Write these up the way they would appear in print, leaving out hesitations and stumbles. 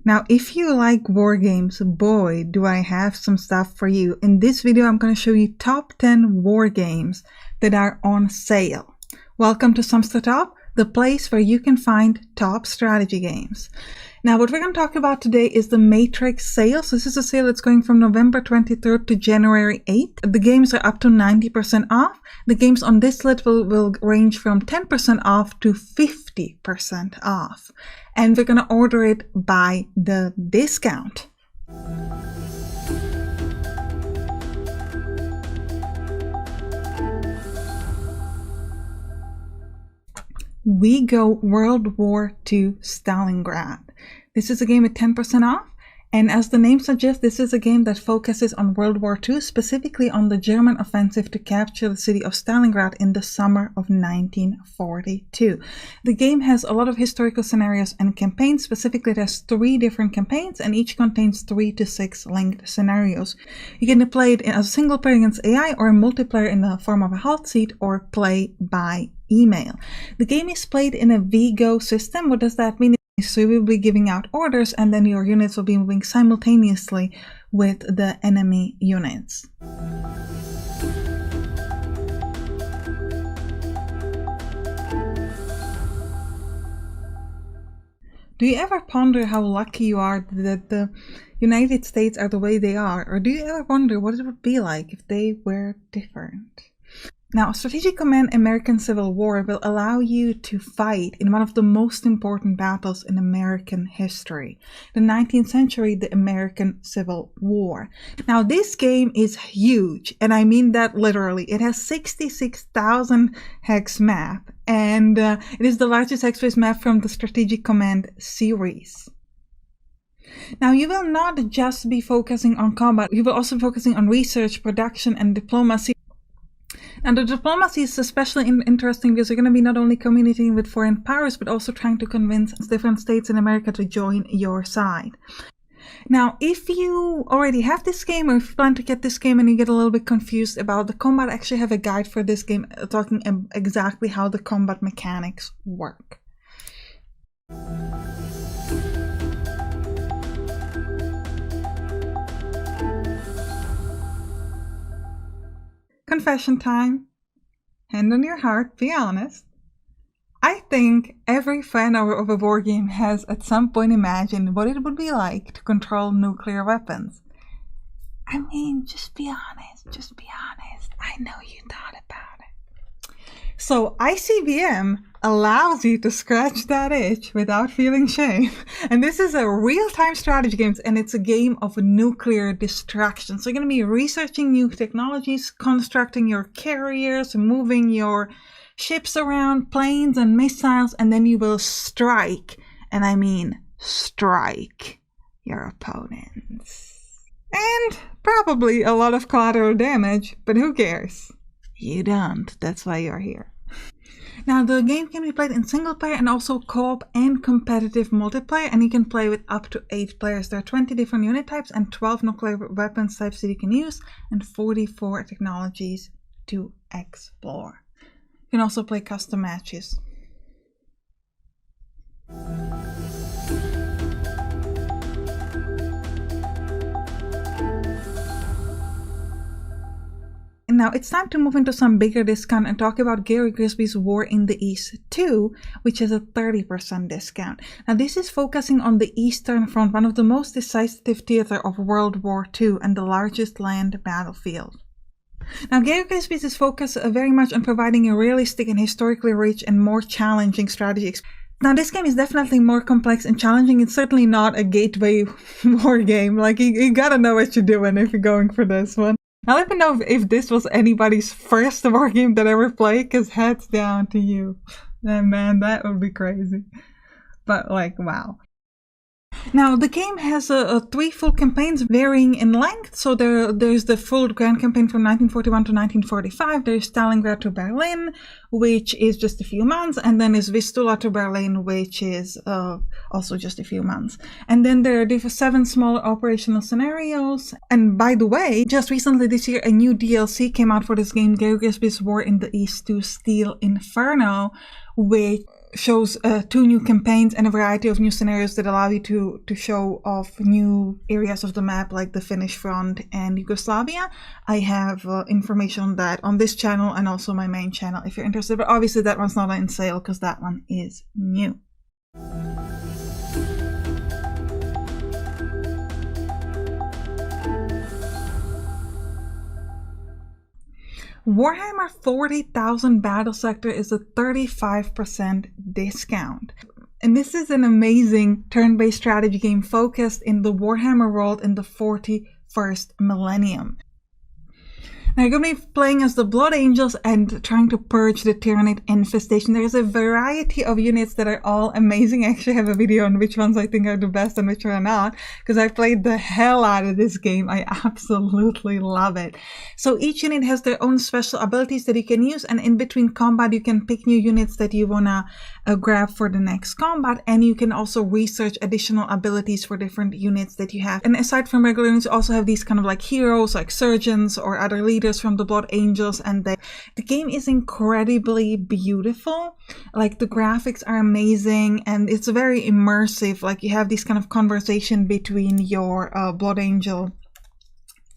Now, if you like war games, boy, do I have some stuff for you. In this video, I'm going to show you top 10 war games that are on sale. Welcome to Sampstra Top, the place where you can find top strategy games. Now, what we're going to talk about today is the Matrix sale. So this is a sale that's going from November 23rd to January 8th. The games are up to 90% off. The games on this list will range from 10% off to 50% off. And we're going to order it by the discount. We go World War II Stalingrad. This is a game with 10% off, and as the name suggests, this is a game that focuses on World War II, specifically on the German offensive to capture the city of Stalingrad in the summer of 1942. The game has a lot of historical scenarios and campaigns. Specifically, it has 3 different campaigns, and each contains 3 to 6 linked scenarios. You can play it as a single player against AI, or a multiplayer in the form of a hot seat, or play by email. The game is played in a VGO system. What does that mean? So you will be giving out orders, and then your units will be moving simultaneously with the enemy units. Do you ever ponder how lucky you are that the United States are the way they are? Or do you ever wonder what it would be like if they were different? Now, Strategic Command American Civil War will allow you to fight in one of the most important battles in American history, the 19th century, the American Civil War. Now, this game is huge, and I mean that literally. It has 66,000 hex map, and it is the largest hex-based map from the Strategic Command series. Now, you will not just be focusing on combat, you will also be focusing on research, production, and diplomacy. And the diplomacy is especially interesting because you're going to be not only communicating with foreign powers, but also trying to convince different states in America to join your side. Now, if you already have this game, or if you plan to get this game and you get a little bit confused about the combat, I actually have a guide for this game talking exactly how the combat mechanics work. Confession time. Hand on your heart, be honest. I think every fan of a war game has at some point imagined what it would be like to control nuclear weapons. I mean, just be honest, just be honest. I know you thought about it. So ICBM allows you to scratch that itch without feeling shame. And this is a real-time strategy game, and it's a game of nuclear destruction. So you're going to be researching new technologies, constructing your carriers, moving your ships around, planes and missiles, and then you will strike, and I mean strike, your opponents. And probably a lot of collateral damage, but who cares? You don't. That's why you're here. Now, the game can be played in single player and also co-op and competitive multiplayer, and you can play with up to 8 players. There are 20 different unit types and 12 nuclear weapons types that you can use, and 44 technologies to explore. You can also play custom matches. Now it's time to move into some bigger discount and talk about Gary Grisby's War in the East 2, which is a 30% discount. Now this is focusing on the Eastern Front, one of the most decisive theater of World War II and the largest land battlefield. Now Gary Grisby's is focused very much on providing a realistic and historically rich and more challenging strategy. Now this game is definitely more complex and challenging. It's certainly not a gateway war game. Like you gotta know what you're doing if you're going for this one. Now let me know if this was anybody's first war game that ever played, because heads down to you. And man, that would be crazy. But like, wow. Now the game has 3 full campaigns varying in length. So there's the full grand campaign from 1941 to 1945. There's Stalingrad to Berlin, which is just a few months, and then is Vistula to Berlin, which is also just a few months. And then there are 7 smaller operational scenarios. And by the way, just recently this year, a new DLC came out for this game, Gary Grisby's War in the East 2 Steel Inferno, which shows 2 new campaigns and a variety of new scenarios that allow you to show off new areas of the map, like the Finnish front and Yugoslavia. I have information on that on this channel and also my main channel if you're interested, but obviously that one's not on sale because that one is new. Warhammer 40,000 Battle Sector is a 35% discount. And this is an amazing turn-based strategy game focused in the Warhammer world in the 41st millennium. Now you're going to be playing as the Blood Angels and trying to purge the Tyranid infestation. There's a variety of units that are all amazing. I actually have a video on which ones I think are the best and which are not, because I played the hell out of this game. I absolutely love it. So each unit has their own special abilities that you can use, and in between combat you can pick new units that you want to grab for the next combat, and you can also research additional abilities for different units that you have. And aside from regular units, you also have these kind of like heroes, like surgeons or other leaders from the Blood Angels, and the game is incredibly beautiful. Like the graphics are amazing and it's very immersive. Like you have this kind of conversation between your Blood Angel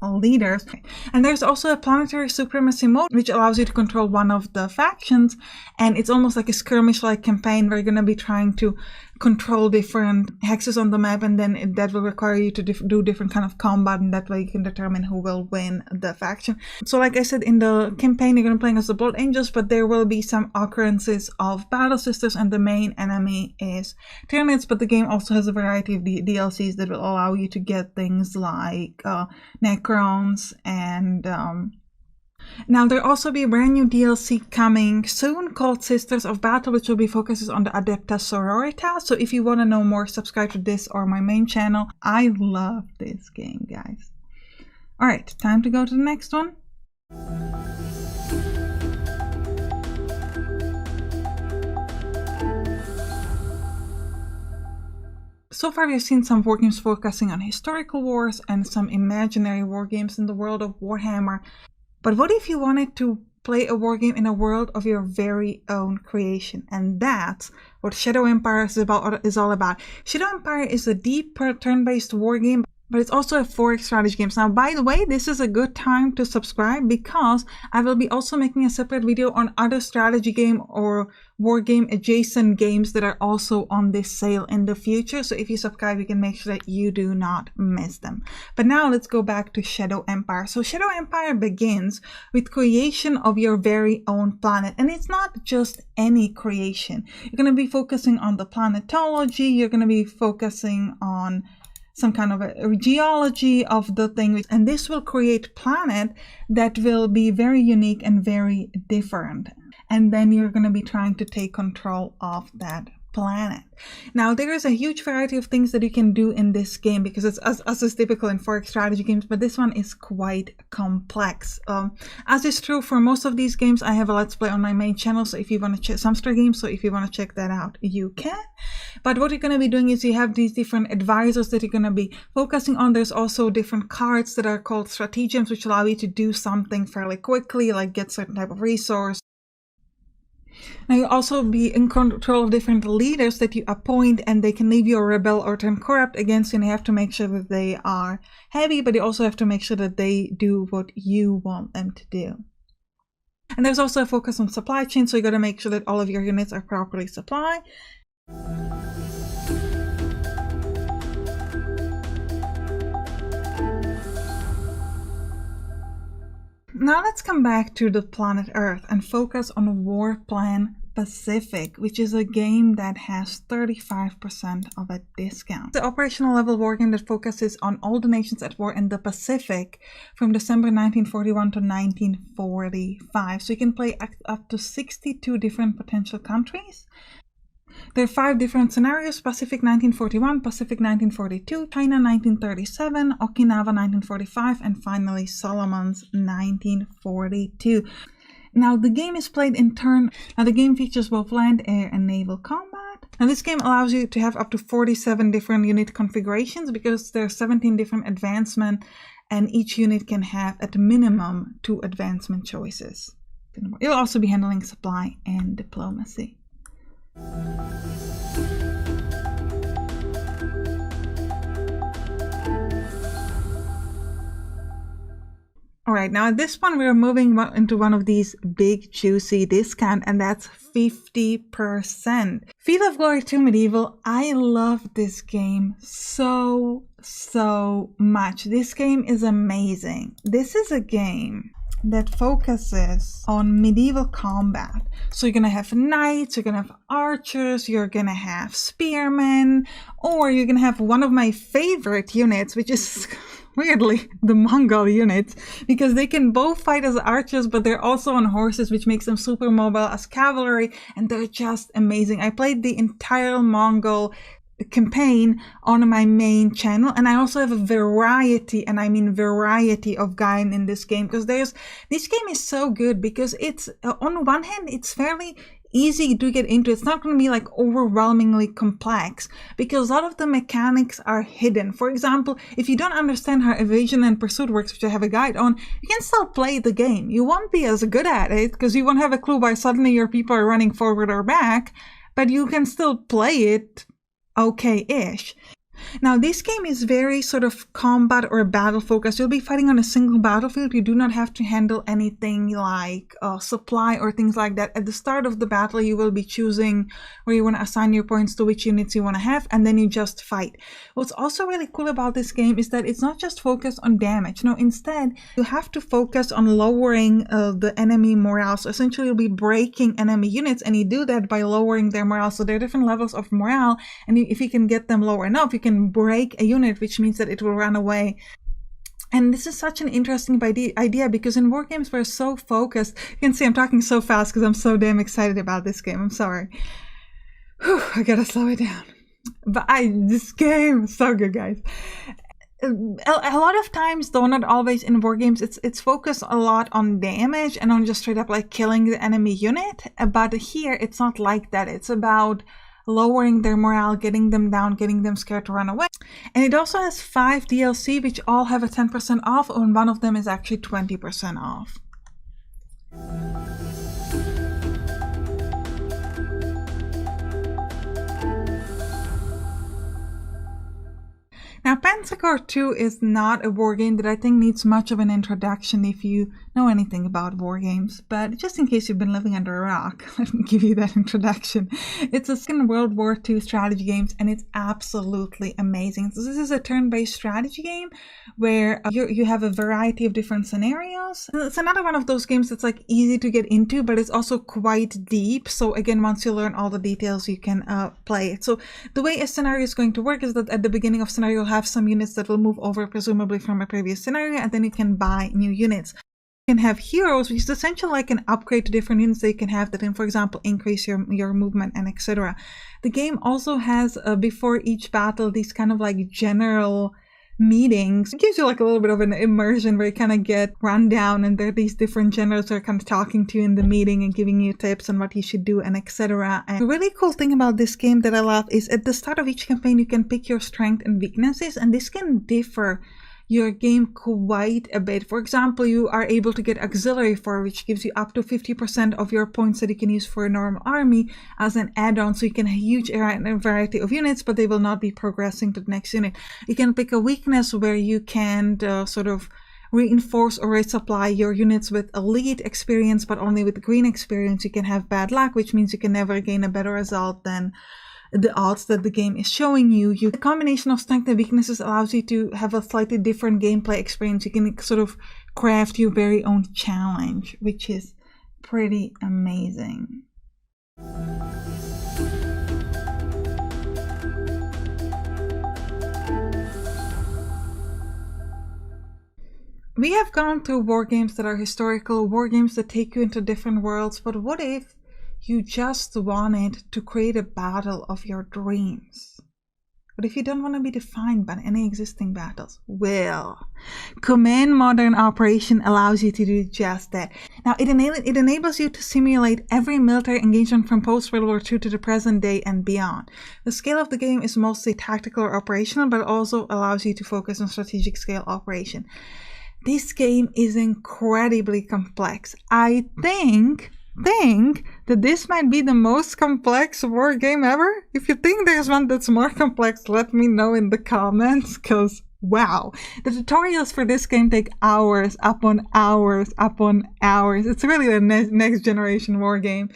leaders. And there's also a planetary supremacy mode which allows you to control one of the factions, and it's almost like a skirmish-like campaign where you're going to be trying to control different hexes on the map, and then that will require you to do different kind of combat, and that way you can determine who will win the faction. So like I said, in the campaign you're going to be playing as the Blood Angels, but there will be some occurrences of Battle Sisters, and the main enemy is Tyranids, but the game also has a variety of DLCs that will allow you to get things like Necrons and now there'll also be a brand new DLC coming soon called Sisters of Battle, which will be focuses on the Adepta Sororita. So if you want to know more, subscribe to this or my main channel. I love this game, guys. Alright, time to go to the next one. So far we've seen some wargames focusing on historical wars and some imaginary wargames in the world of Warhammer. But what if you wanted to play a wargame in a world of your very own creation? And that's what Shadow Empire is all about. Shadow Empire is a deep turn-based wargame, but it's also a 4X strategy game. Now, by the way, this is a good time to subscribe because I will be also making a separate video on other strategy game or wargame adjacent games that are also on this sale in the future. So if you subscribe, you can make sure that you do not miss them. But now let's go back to Shadow Empire. So Shadow Empire begins with creation of your very own planet. And it's not just any creation. You're going to be focusing on the planetology. You're going to be focusing on some kind of a geology of the thing, and this will create planet that will be very unique and very different, and then you're going to be trying to take control of that planet. Now there is a huge variety of things that you can do in this game because it's as is typical in 4X strategy games, but this one is quite complex. As is true for most of these games, I have a Let's Play on my main channel, so if you want to check Sampstra games, so if you want to check that out, you can. But what you're going to be doing is you have these different advisors that you're going to be focusing on. There's also different cards that are called stratagems, which allow you to do something fairly quickly, like get certain type of resource. Now you'll also be in control of different leaders that you appoint, and they can leave you or rebel or turn corrupt against you, and you have to make sure that they are heavy, but you also have to make sure that they do what you want them to do. And there's also a focus on supply chain, so you got to make sure that all of your units are properly supplied. Now let's come back to the planet Earth and focus on Warplan Pacific, which is a game that has 35% of a discount. The operational level wargame that focuses on all the nations at war in the Pacific from December 1941 to 1945. So you can play up to 62 different potential countries. There are 5 different scenarios: Pacific 1941, Pacific 1942, China 1937, Okinawa 1945, and finally Solomons 1942. Now the game is played in turn. Now the game features both land, air, and naval combat. Now this game allows you to have up to 47 different unit configurations because there are 17 different advancements, and each unit can have at minimum 2 advancement choices. You'll also be handling supply and diplomacy. Alright, now at this point we're moving into one of these big juicy discounts, and that's 50%. Field of Glory 2 Medieval, I love this game so much. This game is amazing. This is a game that focuses on medieval combat. So you're gonna have knights, you're gonna have archers, you're gonna have spearmen, or you're gonna have one of my favorite units, which is weirdly the Mongol units, because they can both fight as archers, but they're also on horses, which makes them super mobile as cavalry, and they're just amazing. I played the entire Mongol campaign on my main channel, and I also have a variety, and I mean variety, of guide in this game, because this game is so good because it's on one hand it's fairly easy to get into. It's not going to be like overwhelmingly complex because a lot of the mechanics are hidden. For example, if you don't understand how evasion and pursuit works, which I have a guide on, you can still play the game. You won't be as good at it because you won't have a clue why suddenly your people are running forward or back, but you can still play it okay-ish. Now, this game is very sort of combat or battle focused. You'll be fighting on a single battlefield. You do not have to handle anything like supply or things like that. At the start of the battle, you will be choosing where you want to assign your points to which units you want to have, and then you just fight. What's also really cool about this game is that it's not just focused on damage. No, instead, you have to focus on lowering the enemy morale. So essentially, you'll be breaking enemy units, and you do that by lowering their morale. So there are different levels of morale, and if you can get them lower enough, you can break a unit, which means that it will run away. And this is such an interesting idea because in war games we're so focused. You can see I'm talking so fast because I'm so damn excited about this game. I'm sorry. Whew, I gotta slow it down. But this game is so good, guys. A lot of times, though not always in war games, it's focused a lot on damage and on just straight up like killing the enemy unit. But here it's not like that. It's about lowering their morale, getting them down, getting them scared to run away. And it also has 5 DLC, which all have a 10% off, and one of them is actually 20% off. Now, Pensacola 2 is not a war game that I think needs much of an introduction if you know anything about war games, but just in case you've been living under a rock, let me give you that introduction. It's a Second World War II strategy game, and it's absolutely amazing. So this is a turn-based strategy game where you have a variety of different scenarios. It's another one of those games that's like easy to get into, but it's also quite deep. So again, once you learn all the details, you can play it. So the way a scenario is going to work is that at the beginning of scenario, you'll have some units that will move over presumably from a previous scenario, and then you can buy new units. You can have heroes, which is essentially like an upgrade to different units that you can have that can, for example, increase your movement and etc. The game also has before each battle these kind of like general meetings. It gives you like a little bit of an immersion where you kind of get run down, and there are these different generals that are kind of talking to you in the meeting and giving you tips on what you should do and etc. And the really cool thing about this game that I love is at the start of each campaign you can pick your strengths and weaknesses, and this can differ your game quite a bit. For example, you are able to get auxiliary for, which gives you up to 50% of your points that you can use for a normal army as an add-on, so you can have a huge variety of units, but they will not be progressing to the next unit. You can pick a weakness where you can sort of reinforce or resupply your units with elite experience, but only with green experience. You can have bad luck, which means you can never gain a better result than the odds that the game is showing you. The combination of strength and weaknesses allows you to have a slightly different gameplay experience. You can sort of craft your very own challenge, which is pretty amazing. We have gone through war games that are historical, war games that take you into different worlds, but what if you just wanted to create a battle of your dreams? But if you don't want to be defined by any existing battles, well, Command Modern Operation allows you to do just that. Now, it enables you to simulate every military engagement from post-World War II to the present day and beyond. The scale of the game is mostly tactical or operational, but also allows you to focus on strategic scale operation. This game is incredibly complex. I think think that this might be the most complex war game ever. If you think there's one that's more complex, let me know in the comments, because wow, the tutorials for this game take hours upon hours upon hours. It's really the next generation war game.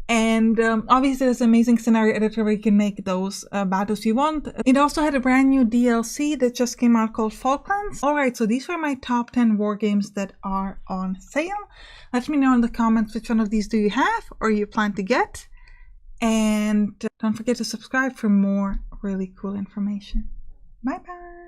And obviously there's an amazing scenario editor where you can make those battles you want. It also had a brand new DLC that just came out called Falklands. Alright, so these were my top 10 war games that are on sale. Let me know in the comments which one of these do you have or you plan to get. And don't forget to subscribe for more really cool information. Bye bye!